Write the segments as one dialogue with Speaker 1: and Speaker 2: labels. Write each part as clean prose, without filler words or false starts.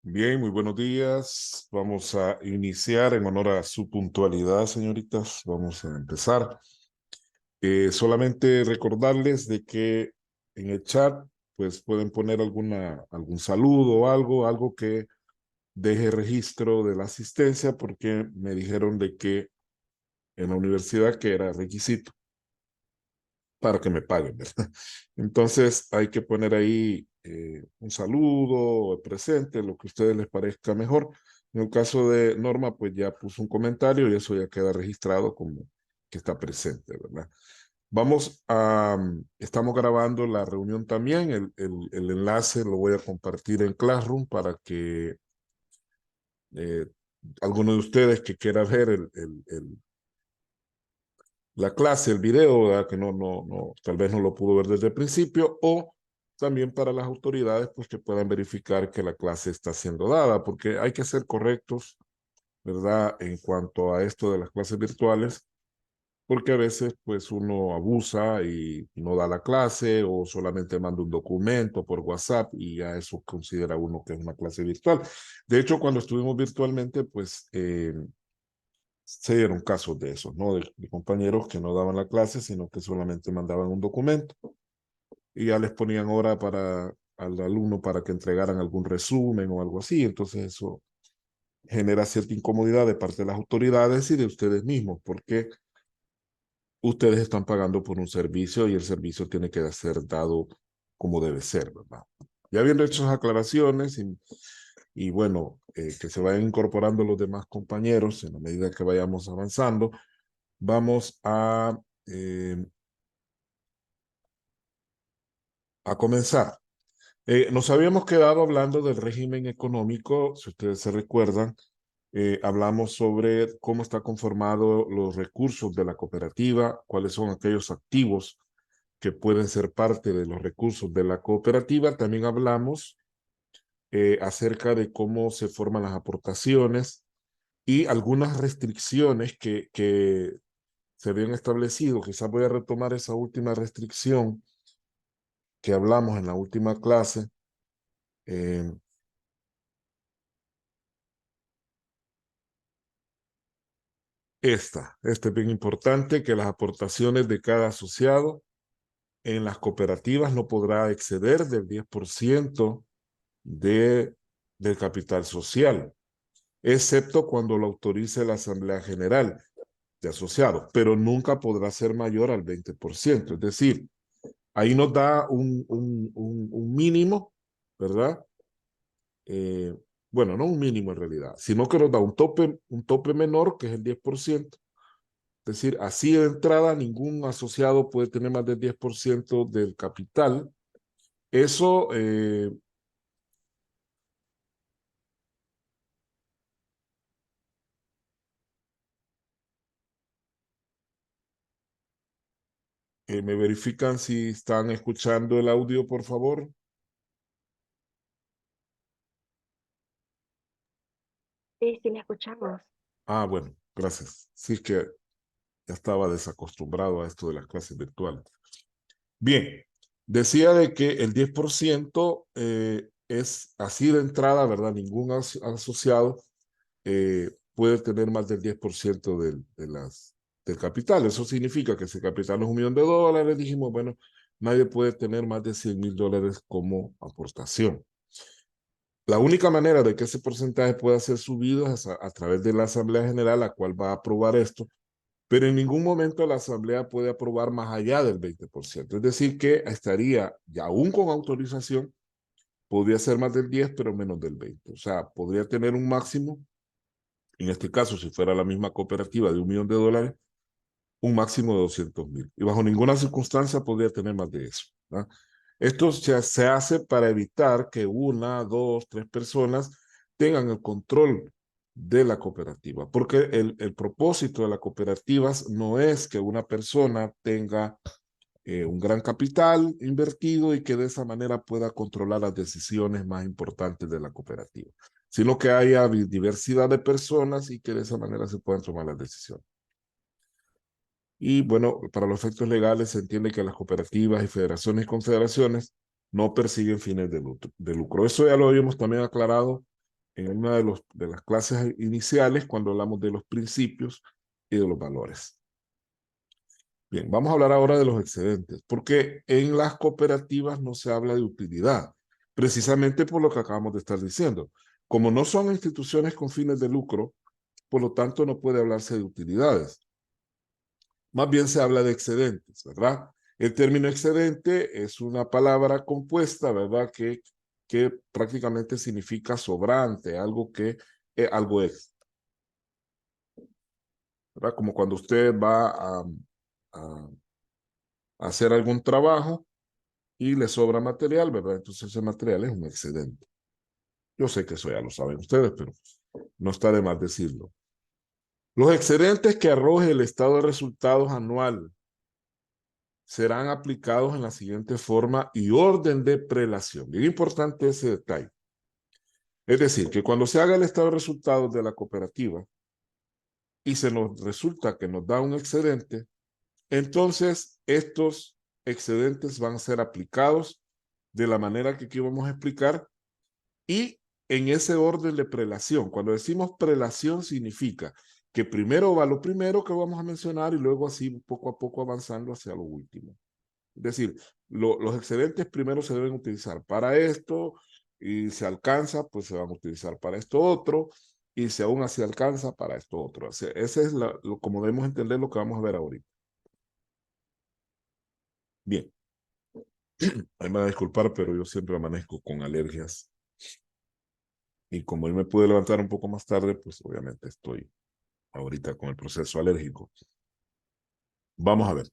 Speaker 1: Bien, muy buenos días. Vamos a iniciar en honor a su puntualidad, señoritas. Vamos a empezar. Solamente recordarles de que en el chat, pues pueden poner algún saludo o algo que deje registro de la asistencia, porque me dijeron de que en la universidad que era requisito para que me paguen, ¿verdad? Entonces hay que poner ahí un saludo, presente, lo que a ustedes les parezca mejor. En el caso de Norma, pues ya puso un comentario y eso ya queda registrado como que está presente, ¿verdad? Estamos grabando la reunión también, el enlace lo voy a compartir en Classroom para que eh, alguno de ustedes que quiera ver la clase, el video, ¿verdad? Que tal vez no lo pudo ver desde el principio, o también para las autoridades, pues que puedan verificar que la clase está siendo dada, porque hay que ser correctos, ¿verdad? En cuanto a esto de las clases virtuales, porque a veces, pues uno abusa y no da la clase, o solamente manda un documento por WhatsApp y ya eso considera uno que es una clase virtual. De hecho, cuando estuvimos virtualmente, pues se dieron casos de eso, ¿no? De compañeros que no daban la clase, sino que solamente mandaban un documento y ya les ponían hora al alumno para que entregaran algún resumen o algo así. Entonces eso genera cierta incomodidad de parte de las autoridades y de ustedes mismos, porque ustedes están pagando por un servicio y el servicio tiene que ser dado como debe ser, ¿verdad? Ya habiendo hecho esas aclaraciones y bueno, que se vayan incorporando los demás compañeros en la medida que vayamos avanzando, vamos eh, a comenzar. Nos habíamos quedado hablando del régimen económico, si ustedes se recuerdan, hablamos sobre cómo está conformado los recursos de la cooperativa, cuáles son aquellos activos que pueden ser parte de los recursos de la cooperativa. También hablamos acerca de cómo se forman las aportaciones y algunas restricciones que se habían establecido. Quizás voy a retomar esa última restricción que hablamos en la última clase. Eh, Este es bien importante, que las aportaciones de cada asociado en las cooperativas no podrá exceder del 10% de, del capital social, excepto cuando lo autorice la Asamblea General de Asociados, pero nunca podrá ser mayor al 20%. Es decir, ahí nos da un mínimo, ¿verdad? Eh, bueno, no un mínimo en realidad, sino que nos da un tope menor, que es el 10%. Es decir, así de entrada ningún asociado puede tener más del 10% del capital. Eso me verifican si están escuchando el audio, por favor.
Speaker 2: Sí, sí, la escuchamos.
Speaker 1: Ah, bueno, gracias. Sí, es que ya estaba desacostumbrado a esto de las clases virtuales. Bien, decía de que el 10% es así de entrada, ¿verdad? Ningún asociado puede tener más del 10% del capital. Eso significa que si el capital es $1.000.000, dijimos, bueno, nadie puede tener más de $100.000 como aportación. La única manera de que ese porcentaje pueda ser subido es a través de la Asamblea General, la cual va a aprobar esto, pero en ningún momento la Asamblea puede aprobar más allá del 20%. Es decir, que estaría, ya aún con autorización, podría ser más del 10, pero menos del 20. O sea, podría tener un máximo, en este caso, si fuera la misma cooperativa de $1.000.000, un máximo de 200.000. Y bajo ninguna circunstancia podría tener más de eso, ¿verdad? Esto se hace para evitar que una, dos, tres personas tengan el control de la cooperativa, porque el propósito de las cooperativas no es que una persona tenga un gran capital invertido y que de esa manera pueda controlar las decisiones más importantes de la cooperativa, sino que haya diversidad de personas y que de esa manera se puedan tomar las decisiones. Y bueno, para los efectos legales se entiende que las cooperativas y federaciones y confederaciones no persiguen fines de lucro. Eso ya lo habíamos también aclarado en una de las clases iniciales cuando hablamos de los principios y de los valores. Bien, vamos a hablar ahora de los excedentes, porque en las cooperativas no se habla de utilidad, precisamente por lo que acabamos de estar diciendo. Como no son instituciones con fines de lucro, por lo tanto no puede hablarse de utilidades. Más bien se habla de excedentes, ¿verdad? El término excedente es una palabra compuesta, ¿verdad? Que prácticamente significa sobrante, algo que algo es, ¿verdad? Como cuando usted va a hacer algún trabajo y le sobra material, ¿verdad? Entonces ese material es un excedente. Yo sé que eso ya lo saben ustedes, pero no está de más decirlo. Los excedentes que arroje el estado de resultados anual serán aplicados en la siguiente forma y orden de prelación. Bien importante ese detalle. Es decir, que cuando se haga el estado de resultados de la cooperativa y se nos resulta que nos da un excedente, entonces estos excedentes van a ser aplicados de la manera que aquí vamos a explicar y en ese orden de prelación. Cuando decimos prelación significa que primero va lo primero que vamos a mencionar y luego así poco a poco avanzando hacia lo último. Es decir, los excedentes primero se deben utilizar para esto y si alcanza, pues se van a utilizar para esto otro y si aún así alcanza, para esto otro. O sea, ese es como debemos entender lo que vamos a ver ahorita. Bien, ahí me van a disculpar, pero yo siempre amanezco con alergias y como hoy me pude levantar un poco más tarde, pues obviamente estoy ahorita con el proceso alérgico. Vamos a ver.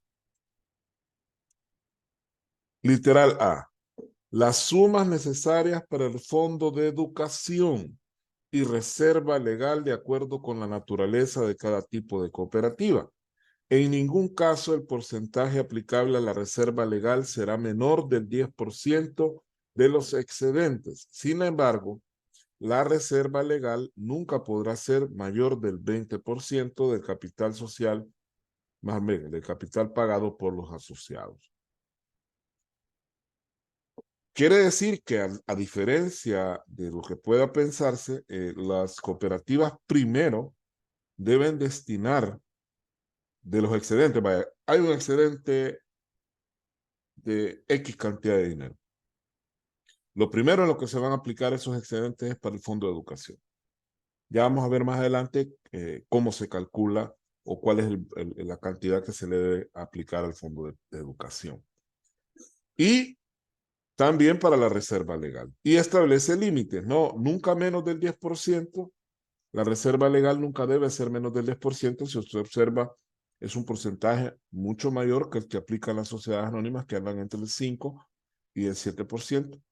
Speaker 1: Literal A. Las sumas necesarias para el Fondo de Educación y reserva legal de acuerdo con la naturaleza de cada tipo de cooperativa. En ningún caso el porcentaje aplicable a la reserva legal será menor del 10% de los excedentes. Sin embargo, la reserva legal nunca podrá ser mayor del 20% del capital social, más bien, del capital pagado por los asociados. Quiere decir que a diferencia de lo que pueda pensarse, las cooperativas primero deben destinar de los excedentes. Vaya, hay un excedente de X cantidad de dinero. Lo primero en lo que se van a aplicar esos excedentes es para el Fondo de Educación. Ya vamos a ver más adelante cómo se calcula o cuál es la cantidad que se le debe aplicar al Fondo de Educación. Y también para la reserva legal. Y establece límites, no, nunca menos del 10%. La reserva legal nunca debe ser menos del 10%. Si usted observa, es un porcentaje mucho mayor que el que aplican las sociedades anónimas que andan entre el 5 y el 7%.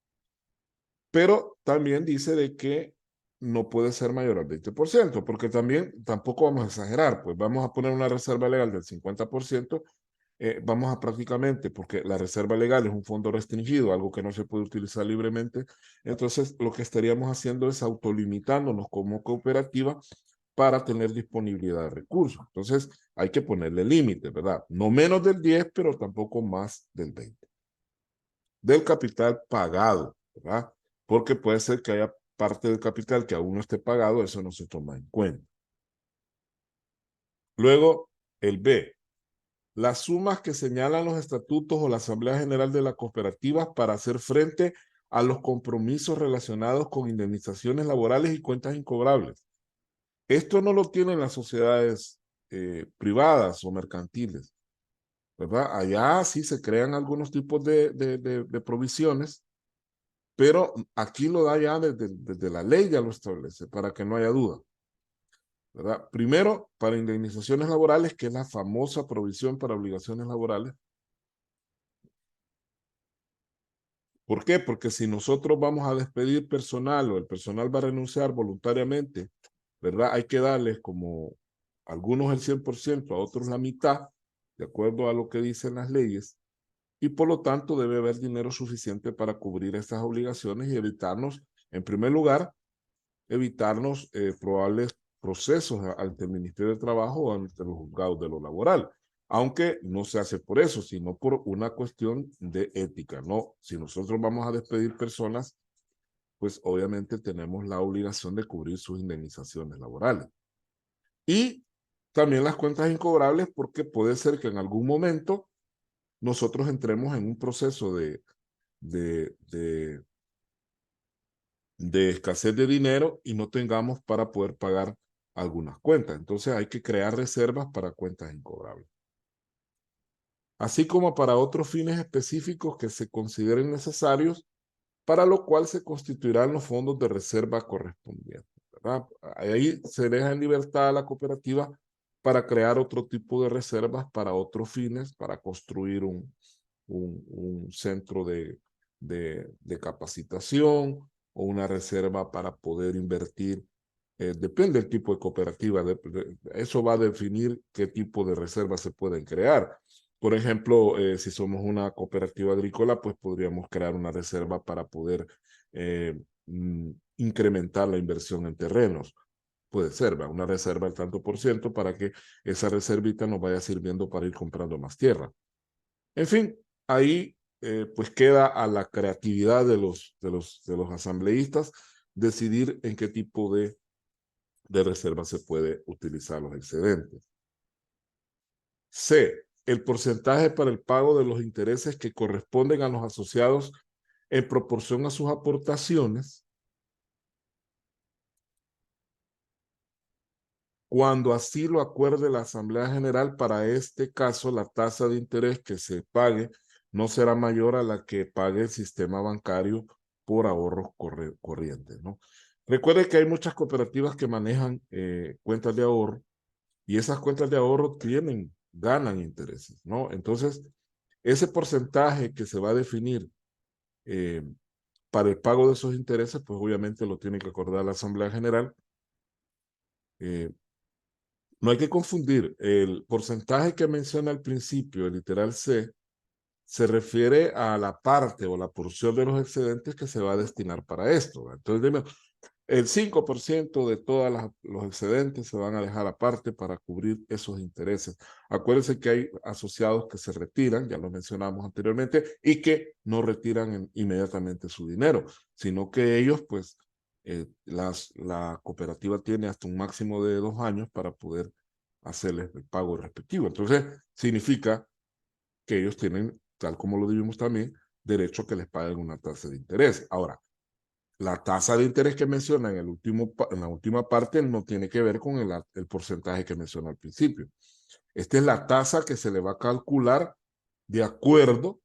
Speaker 1: Pero también dice de que no puede ser mayor al 20%, porque también tampoco vamos a exagerar, pues vamos a poner una reserva legal del 50%, vamos a prácticamente, porque la reserva legal es un fondo restringido, algo que no se puede utilizar libremente, entonces lo que estaríamos haciendo es autolimitándonos como cooperativa para tener disponibilidad de recursos. Entonces hay que ponerle límites, ¿verdad? No menos del 10, pero tampoco más del 20. Del capital pagado, ¿verdad? Porque puede ser que haya parte del capital que aún no esté pagado, eso no se toma en cuenta. Luego, el B, las sumas que señalan los estatutos o la Asamblea General de la Cooperativa para hacer frente a los compromisos relacionados con indemnizaciones laborales y cuentas incobrables. Esto no lo tienen las sociedades privadas o mercantiles, ¿verdad? Allá sí se crean algunos tipos de provisiones, pero aquí lo da ya desde la ley, ya lo establece, para que no haya duda, ¿verdad? Primero, para indemnizaciones laborales, que es la famosa provisión para obligaciones laborales. ¿Por qué? Porque si nosotros vamos a despedir personal o el personal va a renunciar voluntariamente, ¿verdad? Hay que darles como algunos el 100%, a otros la mitad, de acuerdo a lo que dicen las leyes, y por lo tanto debe haber dinero suficiente para cubrir estas obligaciones y evitarnos, en primer lugar, evitarnos probables procesos ante el Ministerio de Trabajo o ante los juzgados de lo laboral. Aunque no se hace por eso, sino por una cuestión de ética, ¿no? Si nosotros vamos a despedir personas, pues obviamente tenemos la obligación de cubrir sus indemnizaciones laborales. Y también las cuentas incobrables, porque puede ser que en algún momento nosotros entremos en un proceso de, de, de escasez de dinero y no tengamos para poder pagar algunas cuentas. Entonces hay que crear reservas para cuentas incobrables, así como para otros fines específicos que se consideren necesarios, para lo cual se constituirán los fondos de reserva correspondientes, ¿verdad? Ahí se deja en libertad a la cooperativa para crear otro tipo de reservas para otros fines, para construir un centro de capacitación o una reserva para poder invertir. Depende del tipo de cooperativa, eso va a definir qué tipo de reservas se pueden crear. Por ejemplo, si somos una cooperativa agrícola, pues podríamos crear una reserva para poder incrementar la inversión en terrenos. Puede ser, ¿va? Una reserva al tanto por ciento para que esa reservita nos vaya sirviendo para ir comprando más tierra. En fin, ahí pues queda a la creatividad de los asambleístas decidir en qué tipo de reserva se puede utilizar los excedentes. C. El porcentaje para el pago de los intereses que corresponden a los asociados en proporción a sus aportaciones, cuando así lo acuerde la Asamblea General. Para este caso, la tasa de interés que se pague no será mayor a la que pague el sistema bancario por ahorros corrientes, ¿no? Recuerde que hay muchas cooperativas que manejan cuentas de ahorro, y esas cuentas de ahorro ganan intereses, ¿no? Entonces, ese porcentaje que se va a definir eh, para el pago de esos intereses, pues obviamente lo tiene que acordar la Asamblea General. No hay que confundir el porcentaje que menciona al principio, el literal C, se refiere a la parte o la porción de los excedentes que se va a destinar para esto, ¿verdad? Entonces, dime, el 5% de todos los excedentes se van a dejar aparte para cubrir esos intereses. Acuérdense que hay asociados que se retiran, ya lo mencionamos anteriormente, y que no retiran inmediatamente su dinero, sino que ellos, pues, la cooperativa tiene hasta un máximo de 2 años para poder hacerles el pago respectivo. Entonces, significa que ellos tienen, tal como lo dijimos también, derecho a que les paguen una tasa de interés. Ahora, la tasa de interés que menciona en la última parte no tiene que ver con el porcentaje que menciona al principio. Esta es la tasa que se le va a calcular de acuerdo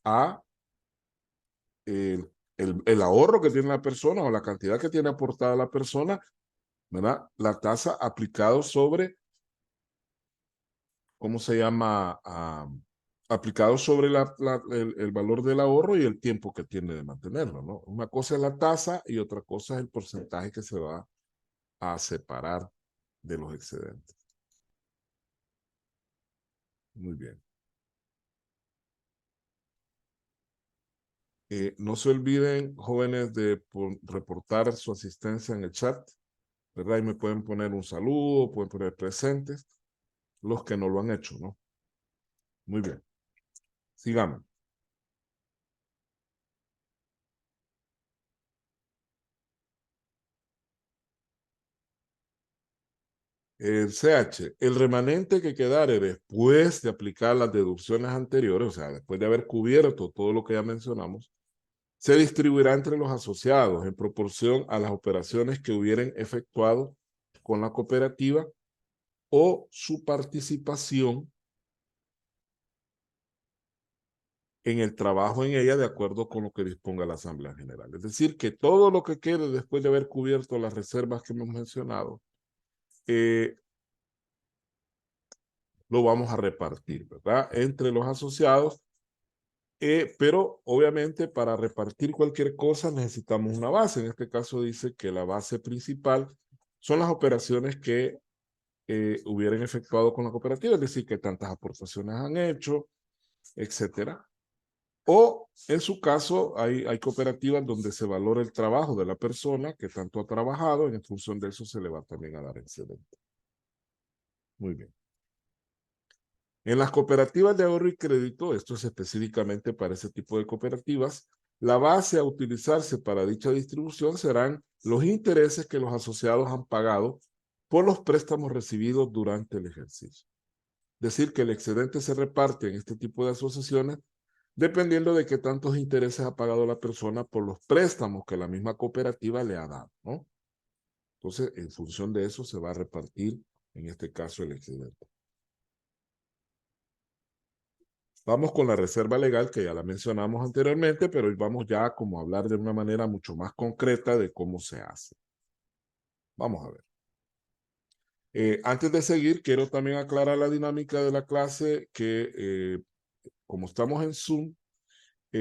Speaker 1: a el ahorro que tiene la persona o la cantidad que tiene aportada la persona, ¿verdad? La tasa aplicado sobre, ¿cómo se llama? Aplicado sobre el valor del ahorro y el tiempo que tiene de mantenerlo, ¿no? Una cosa es la tasa y otra cosa es el porcentaje que se va a separar de los excedentes. Muy bien. No se olviden, jóvenes, de reportar su asistencia en el chat, ¿verdad? Y me pueden poner un saludo, pueden poner presentes, los que no lo han hecho, ¿no? Muy bien. Sigamos. El CH, el remanente que quedare después de aplicar las deducciones anteriores, o sea, después de haber cubierto todo lo que ya mencionamos, se distribuirá entre los asociados en proporción a las operaciones que hubieran efectuado con la cooperativa o su participación en el trabajo en ella, de acuerdo con lo que disponga la Asamblea General. Es decir, que todo lo que quede después de haber cubierto las reservas que hemos mencionado, lo vamos a repartir, ¿verdad? Entre los asociados, pero obviamente para repartir cualquier cosa necesitamos una base. En este caso dice que la base principal son las operaciones que hubieran efectuado con la cooperativa, es decir, que tantas aportaciones han hecho, etcétera. O en su caso hay cooperativas donde se valora el trabajo de la persona que tanto ha trabajado, y en función de eso se le va también a dar excedente. Muy bien. En las cooperativas de ahorro y crédito, esto es específicamente para ese tipo de cooperativas, La base a utilizarse para dicha distribución serán los intereses que los asociados han pagado por los préstamos recibidos durante el ejercicio. Es decir, que el excedente se reparte en este tipo de asociaciones dependiendo de qué tantos intereses ha pagado la persona por los préstamos que la misma cooperativa le ha dado, ¿no? Entonces, en función de eso se va a repartir, en este caso, el excedente. Vamos con la reserva legal, que ya la mencionamos anteriormente, pero hoy vamos ya como a hablar de una manera mucho más concreta de cómo se hace. Vamos a ver. Antes de seguir, quiero también aclarar la dinámica de la clase que, como estamos en Zoom,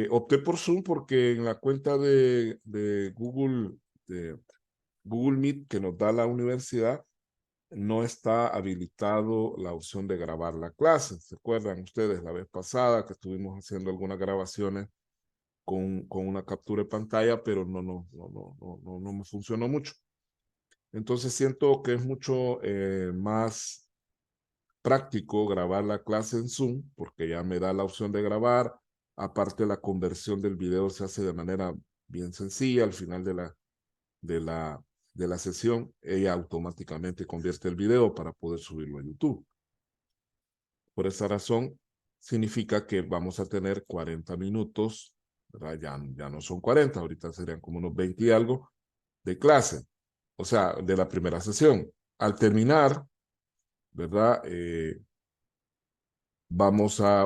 Speaker 1: opté por Zoom porque en la cuenta de Google Meet que nos da la universidad, no está habilitado la opción de grabar la clase. ¿Se acuerdan ustedes la vez pasada que estuvimos haciendo algunas grabaciones con una captura de pantalla, pero no me funcionó mucho? Entonces siento que es mucho más práctico grabar la clase en Zoom, porque ya me da la opción de grabar. Aparte, la conversión del video se hace de manera bien sencilla. Al final de la, de la sesión, ella automáticamente convierte el video para poder subirlo a YouTube. Por esa razón, significa que vamos a tener 40 minutos, ¿verdad? Ya no son 40, ahorita serían como unos 20 y algo de clase, o sea, de la primera sesión. Al terminar, ¿verdad?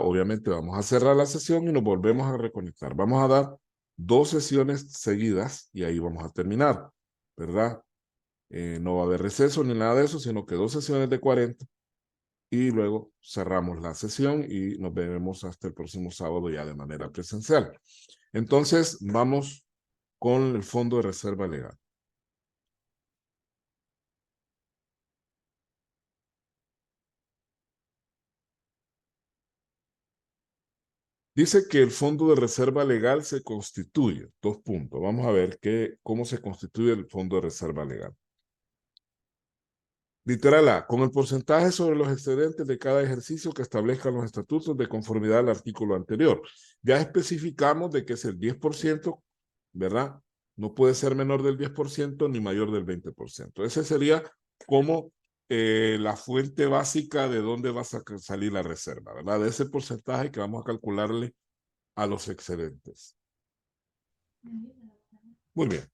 Speaker 1: Obviamente vamos a cerrar la sesión y nos volvemos a reconectar. Vamos a dar 2 sesiones seguidas y ahí vamos a terminar, ¿verdad? No va a haber receso ni nada de eso, sino que 2 sesiones de 40 y luego cerramos la sesión y nos veremos hasta el próximo sábado ya de manera presencial. Entonces, vamos con el Fondo de Reserva Legal. Dice que el Fondo de Reserva Legal se constituye, 2 puntos. Vamos a ver cómo se constituye el Fondo de Reserva Legal. Literal A, con el porcentaje sobre los excedentes de cada ejercicio que establezcan los estatutos de conformidad al artículo anterior. Ya especificamos de que es el 10%, ¿verdad? No puede ser menor del 10% ni mayor del 20%. Ese sería como la fuente básica de dónde va a salir la reserva, ¿verdad? De ese porcentaje que vamos a calcularle a los excedentes. Muy bien.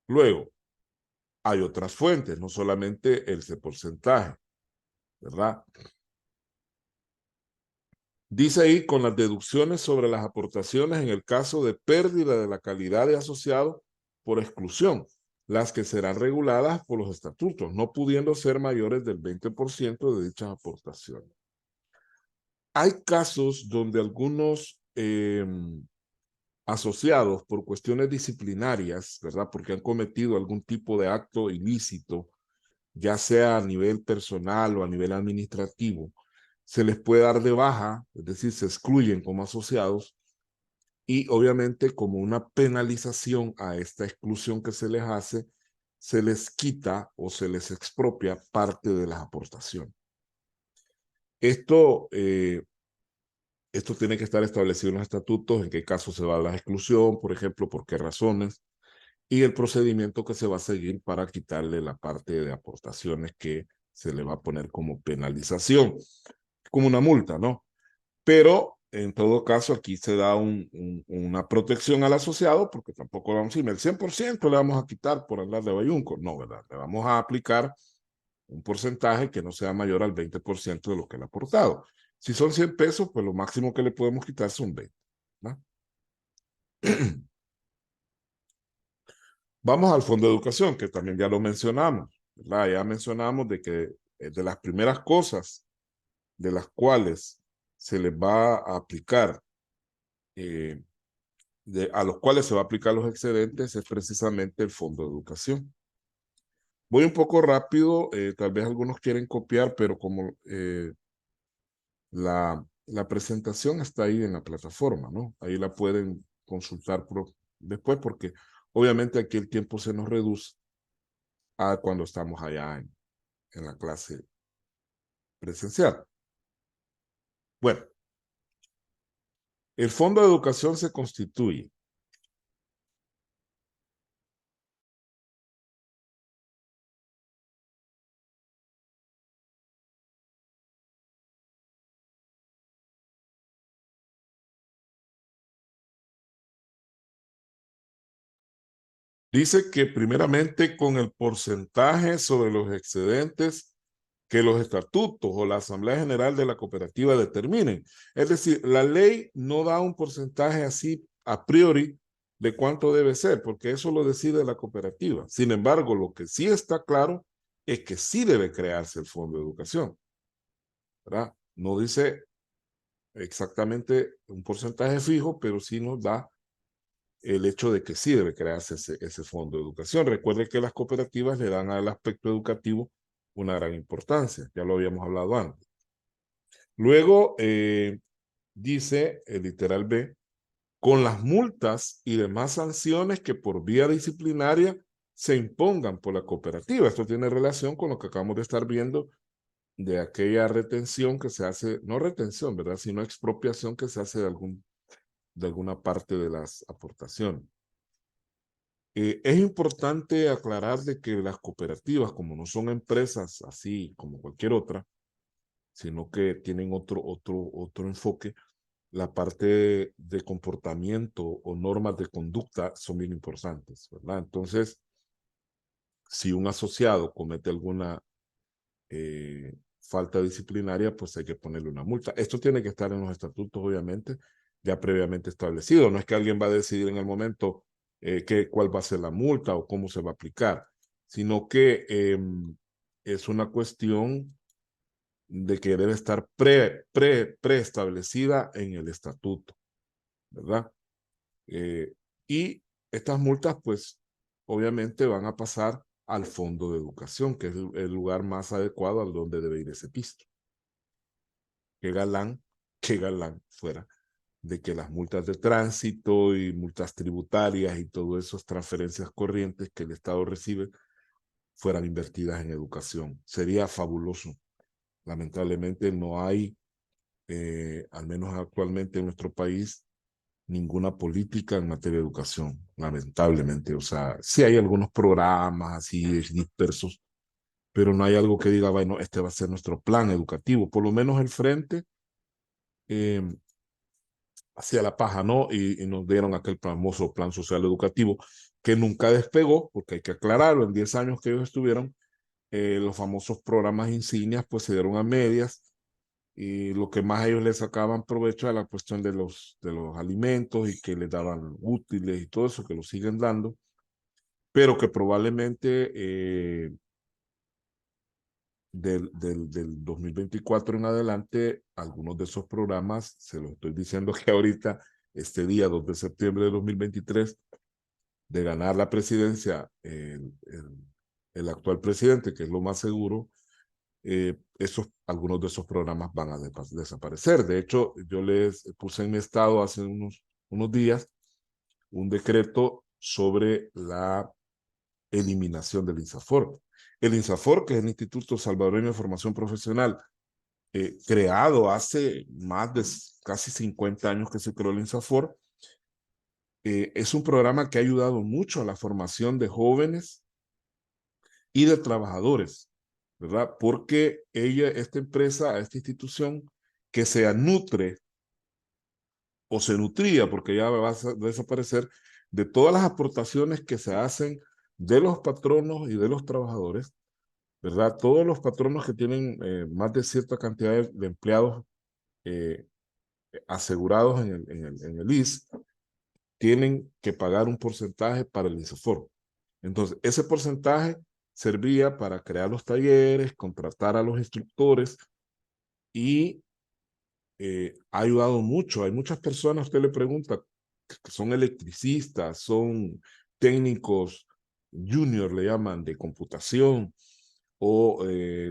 Speaker 1: Luego, hay otras fuentes, no solamente ese porcentaje, ¿verdad? Dice ahí, con las deducciones sobre las aportaciones en el caso de pérdida de la calidad de asociado por exclusión, las que serán reguladas por los estatutos, no pudiendo ser mayores del 20% de dichas aportaciones. Hay casos donde algunos asociados por cuestiones disciplinarias, ¿verdad? Porque han cometido algún tipo de acto ilícito, ya sea a nivel personal o a nivel administrativo, se les puede dar de baja, es decir, se excluyen como asociados y obviamente como una penalización a esta exclusión que se les hace, se les quita o se les expropia parte de las aportaciones. Esto tiene que estar establecido en los estatutos, en qué caso se va a la exclusión, por ejemplo, por qué razones, y el procedimiento que se va a seguir para quitarle la parte de aportaciones que se le va a poner como penalización, como una multa, ¿no? Pero en todo caso aquí se da una protección al asociado porque tampoco vamos a decir el 100% le vamos a quitar por andar de bayunco. No, ¿verdad? Le vamos a aplicar un porcentaje que no sea mayor al 20% de lo que le ha aportado. Si son 100 pesos, pues lo máximo que le podemos quitar son 20. ¿No? Vamos al Fondo de Educación, que también ya lo mencionamos, ¿verdad? Ya mencionamos de que de las primeras cosas de las cuales se les va a aplicar, a los cuales se va a aplicar los excedentes, es precisamente el Fondo de Educación. Voy un poco rápido, tal vez algunos quieren copiar, pero como la presentación está ahí en la plataforma, ¿no? Ahí la pueden consultar después, porque obviamente aquí el tiempo se nos reduce a cuando estamos allá en la clase presencial. Bueno, El Fondo de Educación se constituye dice que primeramente con el porcentaje sobre los excedentes que los estatutos o la Asamblea General de la cooperativa determinen. Es decir, la ley no da un porcentaje así a priori de cuánto debe ser, porque eso lo decide la cooperativa. Sin embargo, lo que sí está claro es que sí debe crearse el Fondo de Educación, ¿verdad? No dice exactamente un porcentaje fijo, pero sí nos da el hecho de que sí debe crearse ese fondo de educación. Recuerde que las cooperativas le dan al aspecto educativo una gran importancia, ya lo habíamos hablado antes. Luego dice el literal B, con las multas y demás sanciones que por vía disciplinaria se impongan por la cooperativa. Esto tiene relación con lo que acabamos de estar viendo de aquella retención que se hace, no retención, ¿verdad? Sino expropiación que se hace de alguna parte de las aportaciones. Es importante aclarar de que las cooperativas, como no son empresas así como cualquier otra, sino que tienen otro enfoque, la parte de comportamiento o normas de conducta son bien importantes, ¿verdad? Entonces, si un asociado comete alguna falta disciplinaria, pues hay que ponerle una multa. Esto tiene que estar en los estatutos, obviamente, ya previamente establecido. No es que alguien va a decidir en el momento cuál va a ser la multa o cómo se va a aplicar, sino que es una cuestión de que debe estar preestablecida en el estatuto, ¿verdad? Y estas multas, pues, obviamente van a pasar al Fondo de Educación, que es el lugar más adecuado a donde debe ir ese pisto. Qué galán fuera de que las multas de tránsito y multas tributarias y todas esas transferencias corrientes que el Estado recibe fueran invertidas en educación. Sería fabuloso. Lamentablemente no hay, al menos actualmente en nuestro país, ninguna política en materia de educación, lamentablemente. O sea, sí hay algunos programas así dispersos, pero no hay algo que diga, bueno, este va a ser nuestro plan educativo. Por lo menos el Frente hacía la paja, ¿no? Y nos dieron aquel famoso plan social educativo que nunca despegó, porque hay que aclararlo, en 10 años que ellos estuvieron, los famosos programas insignias pues se dieron a medias y lo que más ellos les sacaban provecho era la cuestión de los alimentos y que les daban útiles y todo eso, que lo siguen dando, pero que probablemente del 2024 en adelante, algunos de esos programas, se los estoy diciendo que ahorita, este día 2 de septiembre de 2023, de ganar la presidencia, el actual presidente, que es lo más seguro, algunos de esos programas van a desaparecer. De hecho, yo les puse en mi estado hace unos días un decreto sobre la eliminación del INSAFOR. El INSAFOR, que es el Instituto Salvadoreño de Formación Profesional, creado hace más de casi 50 años que se creó el INSAFOR, es un programa que ha ayudado mucho a la formación de jóvenes y de trabajadores, ¿verdad? Porque esta empresa, esta institución, que se nutre o se nutría, porque ya va a desaparecer, de todas las aportaciones que se hacen de los patronos y de los trabajadores, ¿verdad? Todos los patronos que tienen más de cierta cantidad de empleados eh, asegurados en el IS, tienen que pagar un porcentaje para el INSAFOR. Entonces, ese porcentaje servía para crear los talleres, contratar a los instructores y ha ayudado mucho. Hay muchas personas, usted le pregunta, que son electricistas, son técnicos junior, le llaman, de computación, o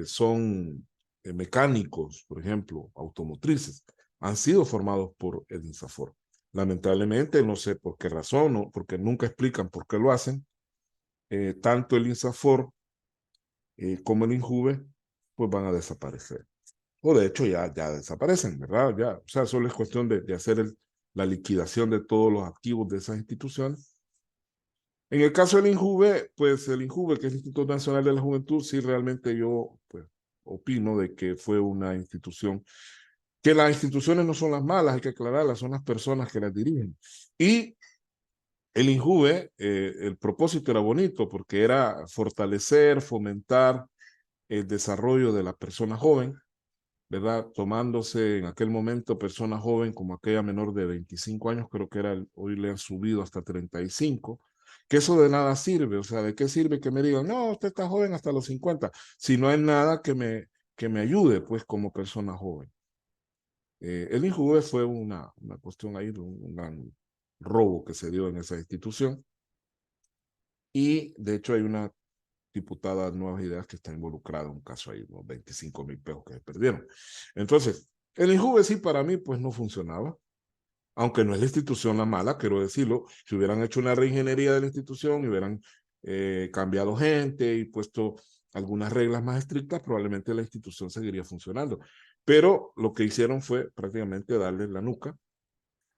Speaker 1: son mecánicos, por ejemplo, automotrices, han sido formados por el INSAFOR. Lamentablemente, no sé por qué razón, o porque nunca explican por qué lo hacen, tanto el INSAFOR como el INJUVE, pues van a desaparecer. O de hecho ya desaparecen, ¿verdad? Ya, o sea, solo es cuestión de hacer la liquidación de todos los activos de esas instituciones. En el caso del INJUVE, pues el INJUVE, que es el Instituto Nacional de la Juventud, sí realmente yo pues, opino de que fue una institución, que las instituciones no son las malas, hay que aclararlas, son las personas que las dirigen. Y el INJUVE, el propósito era bonito porque era fortalecer, fomentar el desarrollo de la persona joven, ¿verdad? Tomándose en aquel momento persona joven como aquella menor de 25 años, creo que era, hoy le han subido hasta 35, que eso de nada sirve, o sea, ¿de qué sirve que me digan, no, usted está joven hasta los 50, si no hay nada que me ayude, pues, como persona joven? El INJUVE fue una cuestión ahí, un gran robo que se dio en esa institución, y de hecho hay una diputada de Nuevas Ideas que está involucrada en un caso ahí, unos 25,000 pesos que se perdieron. Entonces, el INJUVE sí para mí pues no funcionaba, aunque no es la institución la mala, quiero decirlo, si hubieran hecho una reingeniería de la institución y hubieran cambiado gente y puesto algunas reglas más estrictas, probablemente la institución seguiría funcionando. Pero lo que hicieron fue prácticamente darle la nuca.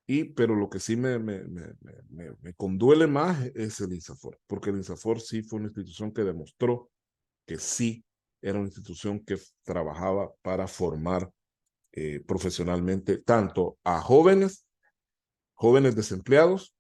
Speaker 1: Pero lo que sí me conduele más es el INSAFOR, porque el INSAFOR sí fue una institución que demostró que sí era una institución que trabajaba para formar profesionalmente tanto a jóvenes, jóvenes desempleados,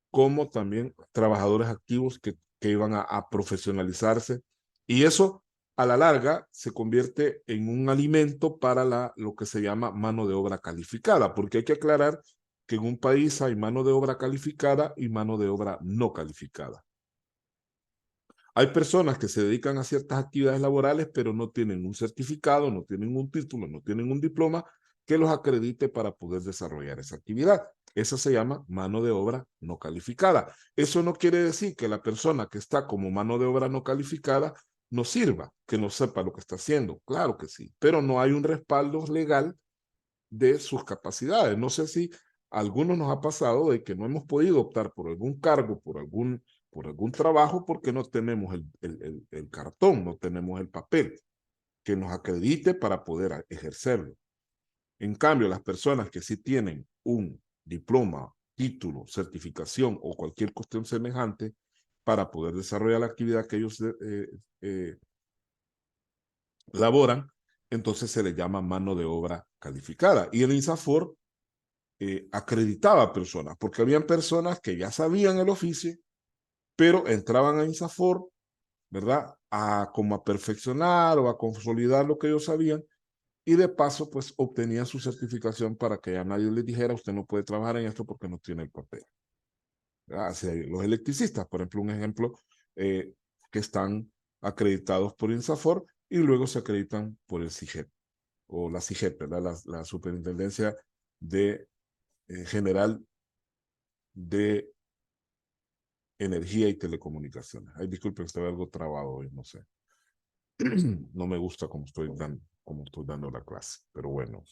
Speaker 1: como también trabajadores activos que iban a profesionalizarse. Y eso a la larga se convierte en un alimento para lo que se llama mano de obra calificada, porque hay que aclarar que en un país hay mano de obra calificada y mano de obra no calificada. Hay personas que se dedican a ciertas actividades laborales, pero no tienen un certificado, no tienen un título, no tienen un diploma que los acredite para poder desarrollar esa actividad. Esa se llama mano de obra no calificada. Eso no quiere decir que la persona que está como mano de obra no calificada no sirva, que no sepa lo que está haciendo. Claro que sí, pero no hay un respaldo legal de sus capacidades. No sé si a algunos nos ha pasado de que no hemos podido optar por algún cargo, por algún trabajo, porque no tenemos el cartón, no tenemos el papel que nos acredite para poder ejercerlo. En cambio, las personas que sí tienen un diploma, título, certificación o cualquier cuestión semejante para poder desarrollar la actividad que ellos laboran, entonces se le llama mano de obra calificada. Y el INSAFOR acreditaba personas, porque habían personas que ya sabían el oficio, pero entraban a INSAFOR, ¿verdad? Como a perfeccionar o a consolidar lo que ellos sabían, y de paso, pues obtenían su certificación para que ya nadie les dijera, usted no puede trabajar en esto porque no tiene el papel. Así los electricistas, por ejemplo, un ejemplo, que están acreditados por INSAFOR y luego se acreditan por el CIGEP, o la CIGEP, ¿verdad? La Superintendencia de General de Energía y Telecomunicaciones. Ay, disculpe, estoy algo trabado hoy, no sé. No me gusta cómo estoy dando la clase, pero bueno.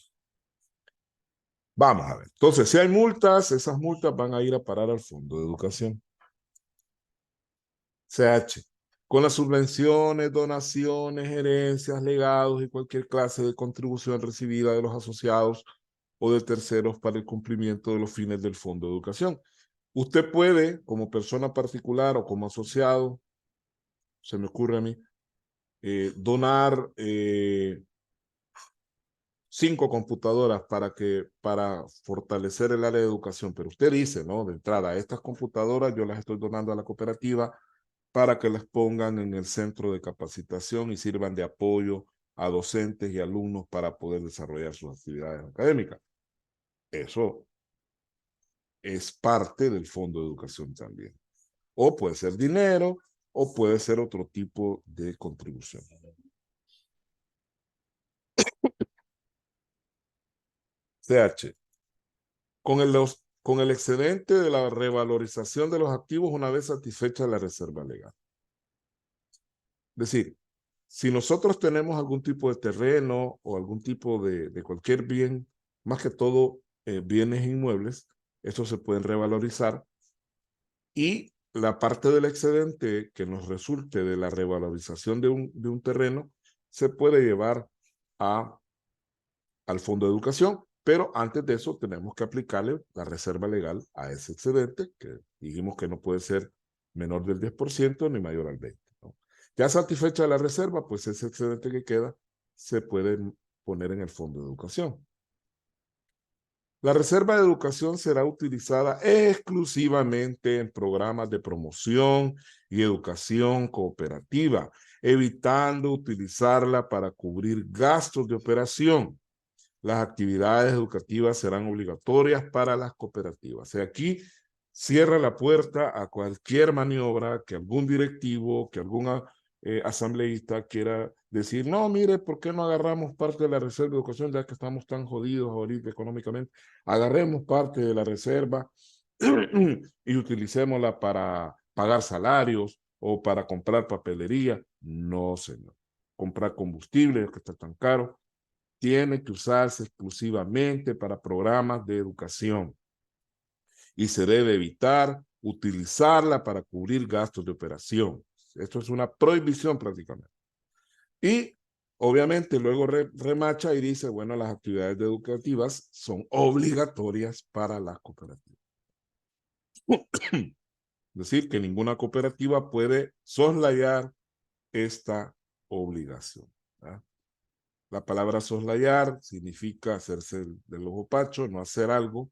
Speaker 1: Vamos a ver. Entonces, si hay multas, esas multas van a ir a parar al Fondo de Educación. CH. Con las subvenciones, donaciones, herencias, legados y cualquier clase de contribución recibida de los asociados o de terceros para el cumplimiento de los fines del Fondo de Educación. Usted puede, como persona particular o como asociado, se me ocurre a mí, donar 5 computadoras para fortalecer el área de educación, pero usted dice, ¿no? De entrada, estas computadoras yo las estoy donando a la cooperativa para que las pongan en el centro de capacitación y sirvan de apoyo a docentes y alumnos para poder desarrollar sus actividades académicas. Eso es parte del Fondo de Educación también. O puede ser dinero, o puede ser otro tipo de contribución. CH. Con el excedente de la revalorización de los activos una vez satisfecha la reserva legal. Es decir, si nosotros tenemos algún tipo de terreno o algún tipo de cualquier bien, más que todo bienes inmuebles, estos se pueden revalorizar y la parte del excedente que nos resulte de la revalorización de un terreno se puede llevar al Fondo de Educación pero antes de eso tenemos que aplicarle la reserva legal a ese excedente, que dijimos que no puede ser menor del 10% ni mayor al 20%, ¿no? Ya satisfecha la reserva, pues ese excedente que queda se puede poner en el fondo de educación. La reserva de educación será utilizada exclusivamente en programas de promoción y educación cooperativa, evitando utilizarla para cubrir gastos de operación. Las actividades educativas serán obligatorias para las cooperativas. O sea, aquí cierra la puerta a cualquier maniobra que algún directivo, que algún asambleísta quiera decir, no, mire, ¿por qué no agarramos parte de la reserva de educación ya que estamos tan jodidos ahorita económicamente? Agarremos parte de la reserva y utilicémosla para pagar salarios o para comprar papelería. No, señor. Comprar combustible, que está tan caro, tiene que usarse exclusivamente para programas de educación y se debe evitar utilizarla para cubrir gastos de operación. Esto es una prohibición prácticamente. Y obviamente luego remacha y dice, bueno, las actividades educativas son obligatorias para las cooperativas. Es decir, que ninguna cooperativa puede soslayar esta obligación, ¿verdad? La palabra soslayar significa hacerse del ojo pacho, no hacer algo,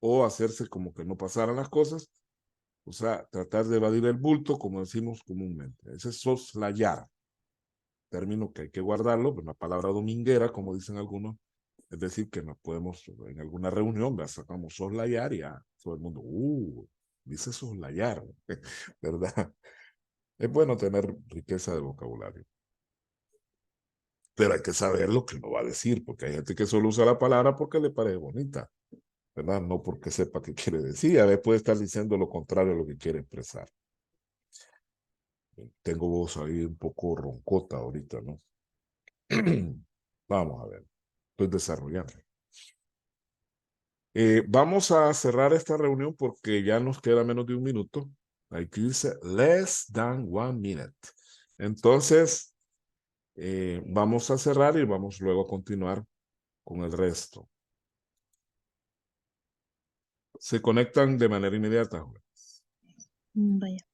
Speaker 1: o hacerse como que no pasaran las cosas, o sea, tratar de evadir el bulto, como decimos comúnmente. Ese es soslayar, término que hay que guardarlo, una palabra dominguera, como dicen algunos, es decir, que no podemos, en alguna reunión, sacamos soslayar y ya todo el mundo, dice soslayar, ¿verdad? Es bueno tener riqueza de vocabulario, pero hay que saber lo que uno va a decir, porque hay gente que solo usa la palabra porque le parece bonita, ¿verdad? No porque sepa qué quiere decir. A veces puede estar diciendo lo contrario a lo que quiere expresar. Tengo voz ahí un poco roncota ahorita, ¿no? Vamos a ver. Estoy desarrollando. Vamos a cerrar esta reunión porque ya nos queda menos de un minuto. Aquí dice less than 1 minute. Entonces, vamos a cerrar y vamos luego a continuar con el resto. Se conectan de manera inmediata.
Speaker 3: Vaya.